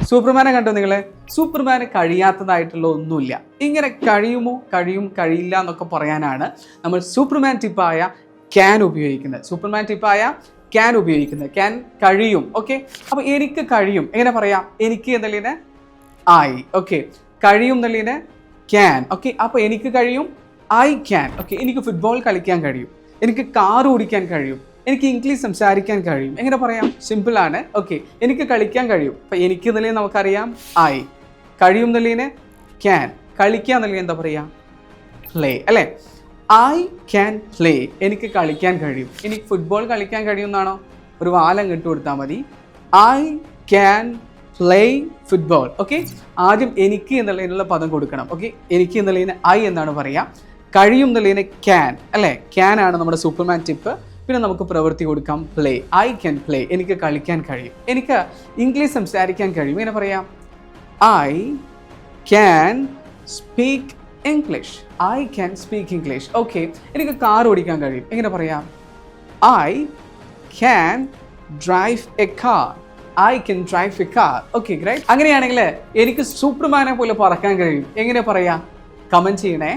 സൂപ്പർമാനെ കണ്ടോ നിങ്ങൾ? സൂപ്പർമാന് കഴിയാത്തതായിട്ടുള്ള ഒന്നുമില്ല. ഇങ്ങനെ കഴിയുമോ, കഴിയില്ല എന്നൊക്കെ പറയാനാണ് നമ്മൾ സൂപ്പർമാൻ ടിപ്പായ ക്യാൻ ഉപയോഗിക്കുന്നത്. സൂപ്പർമാൻ ടിപ്പായ ക്യാൻ ഉപയോഗിക്കുന്നത്. ക്യാൻ കഴിയും. ഓക്കെ, അപ്പോൾ എനിക്ക് കഴിയും എങ്ങനെ പറയാം? എനിക്ക് എന്നുള്ളതിന് ഐ. ഓക്കെ, കഴിയും എന്നുള്ളതിന് ക്യാൻ. ഓക്കെ, അപ്പോൾ എനിക്ക് കഴിയും, ഐ ക്യാൻ. ഓക്കെ, എനിക്ക് ഫുട്ബോൾ കളിക്കാൻ കഴിയും, എനിക്ക് കാർ ഓടിക്കാൻ കഴിയും, എനിക്ക് ഇംഗ്ലീഷ് സംസാരിക്കാൻ കഴിയും. എങ്ങനെ പറയാം? സിമ്പിളാണ്. ഓക്കെ, എനിക്ക് കളിക്കാൻ കഴിയും. അപ്പം എനിക്ക് എന്നുള്ളത് നമുക്കറിയാം ഐ. കഴിയും എന്നുള്ളതിന് ക്യാൻ. കളിക്കുക എന്നുള്ളത് എന്താ പറയുക? പ്ലേ അല്ലേ? I can play. എനിക്ക് കളിക്കാൻ കഴിയും. എനിക്ക് ഫുട്ബോൾ കളിക്കാൻ കഴിയുമെന്നാണോ? ഒരു വാലം ഇട്ട് കൊടുത്താൽ മതി. I can play football. Okay, ആദ്യം എനിക്ക് എന്നുള്ളതിനുള്ള പദം കൊടുക്കണം. ഓക്കെ, എനിക്ക് എന്നുള്ളതിന് ഐ എന്നാണ് പറയുക. കഴിയും എന്നുള്ളതിന് ക്യാൻ അല്ലേ? ക്യാൻ ആണ് നമ്മുടെ സൂപ്പർമാൻ ടിപ്പ്. പിന്നെ നമുക്ക് പ്രവൃത്തി കൊടുക്കാം പ്ലേ. I can play. എനിക്ക് കളിക്കാൻ കഴിയും. എനിക്ക് ഇംഗ്ലീഷ് സംസാരിക്കാൻ കഴിയും. എങ്ങനെ പറയാം? I can speak English. I can speak English. Okay, എനിക്ക് കാർ ഓടിക്കാൻ കഴിയും. എങ്ങനെ പറയാം? I can drive A car. I can drive A car. Okay, great. അങ്ങനെയാണെങ്കിൽ എനിക്ക് സൂപ്പർമാനെ പോലെ പറക്കാൻ കഴിയും. എങ്ങനെ പറയാം? കമൻറ്റ് ചെയ്യണേ.